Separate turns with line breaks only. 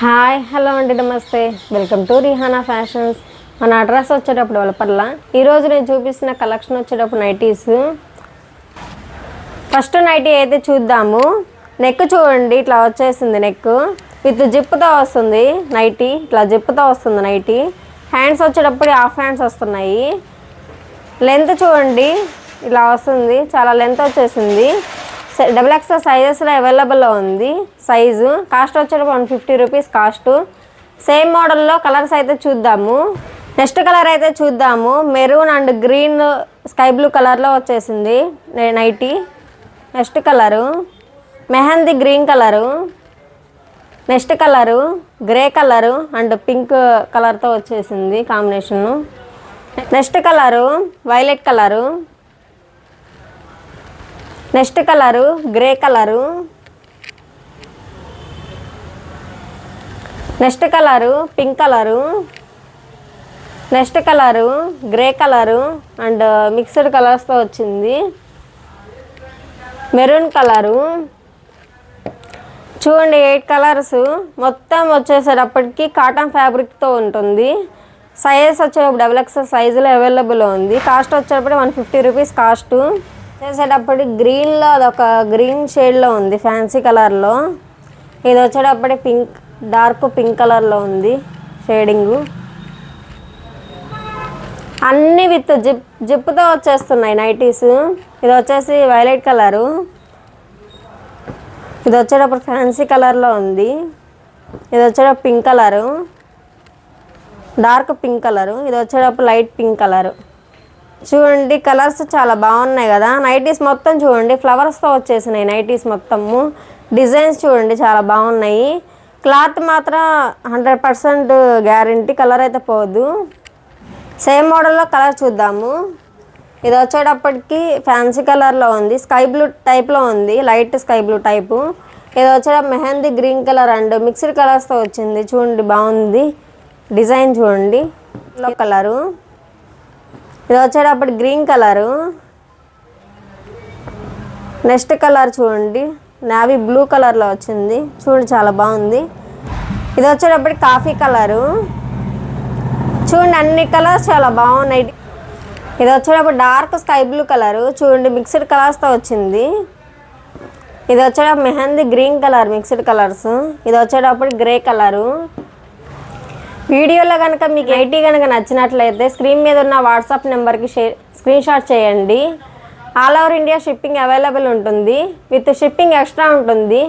Hi hello అండి, నమస్తే. Welcome to Rihana fashions. మన అడ్రస్ వచ్చేటప్పుడు వలపర్ల. ఈరోజు నేను చూపిస్తున్న కలెక్షన్ వచ్చేటప్పుడు నైటీస్. ఫస్ట్ నైటీ అయితే చూద్దాము. నెక్ చూడండి, ఇట్లా వచ్చేసింది. నెక్ విత్ జిప్తో వస్తుంది నైటీ. ఇట్లా జిప్తో వస్తుంది నైటీ. హ్యాండ్స్ వచ్చేటప్పుడు హాఫ్ హ్యాండ్స్ వస్తున్నాయి. లెంత్ చూడండి, ఇలా వస్తుంది. చాలా లెంత్ వచ్చేసింది. XXL సైజెస్లో అవైలబుల్లో ఉంది. సైజు కాస్ట్ వచ్చేటప్పుడు 150 రూపీస్ కాస్ట్. సేమ్ మోడల్లో కలర్స్ అయితే చూద్దాము. నెక్స్ట్ కలర్ అయితే చూద్దాము. Maroon and green sky blue కలర్లో వచ్చేసింది nighty. Next colour mehndi green colour. Next colour grey colour and pink కలర్తో వచ్చేసింది combination. Next colour violet colour. Next colour grey colour. Next colour pink colour. Next colour grey colour and mixed కలర్స్తో వచ్చింది. Maroon colour. చూడండి 8 colours మొత్తం వచ్చేసేటప్పటికి cotton ఫ్యాబ్రిక్తో ఉంటుంది. Sizes వచ్చేటప్పుడు XXL సైజులో అవైలబుల్ ఉంది. కాస్ట్ వచ్చేటప్పుడు 150 రూపీస్ కాస్ట్. చేసేటప్పుడు గ్రీన్లో అదొక గ్రీన్ షేడ్లో ఉంది, ఫ్యాన్సీ కలర్లో. ఇది వచ్చేటప్పుడు పింక్, డార్క్ పింక్ కలర్లో ఉంది షేడింగు. అన్నీ విత్ జిప్తో వచ్చేస్తున్నాయి నైటీస్. ఇది వచ్చేసి వైలెట్ కలరు. ఇది వచ్చేటప్పుడు ఫ్యాన్సీ కలర్లో ఉంది. ఇది వచ్చేటప్పుడు pink colour, dark pink colour. ఇది వచ్చేటప్పుడు లైట్ పింక్ కలరు. చూడండి కలర్స్ చాలా బాగున్నాయి కదా. నైటీస్ మొత్తం చూడండి ఫ్లవర్స్తో వచ్చేసినాయి నైటీస్ మొత్తము. డిజైన్స్ చూడండి చాలా బాగున్నాయి. క్లాత్ మాత్రం 100% గ్యారంటీ, కలర్ అయితే పోదు. సేమ్ మోడల్లో కలర్ చూద్దాము. ఇది వచ్చేటప్పటికి ఫ్యాన్సీ కలర్లో ఉంది, స్కై బ్లూ టైప్లో ఉంది, లైట్ స్కై బ్లూ టైపు. ఇది వచ్చేటప్పుడు mehndi green colour and mixed కలర్స్తో వచ్చింది. చూడండి బాగుంది డిజైన్. చూడండి ఎల్లో కలరు. ఇది వచ్చేటప్పుడు గ్రీన్ కలరు. నెక్స్ట్ కలర్ చూడండి నావీ బ్లూ కలర్లో వచ్చింది. చూడండి చాలా బాగుంది. ఇది వచ్చేటప్పుడు కాఫీ కలరు. చూడండి అన్ని కలర్స్ చాలా బాగున్నాయి. ఇది వచ్చేటప్పుడు డార్క్ స్కై బ్లూ కలరు. చూడండి మిక్స్డ్ కలర్స్తో వచ్చింది. ఇది వచ్చేటప్పుడు mehndi green colour mixed colours. ఇది వచ్చేటప్పుడు గ్రే కలరు. వీడియోలో కనుక మీకు నైటీ కనుక నచ్చినట్లయితే స్క్రీన్ మీద ఉన్న వాట్సాప్ నెంబర్కి స్క్రీన్ షాట్ చేయండి. All over India shipping available ఉంటుంది. విత్ షిప్పింగ్ ఎక్స్ట్రా ఉంటుంది.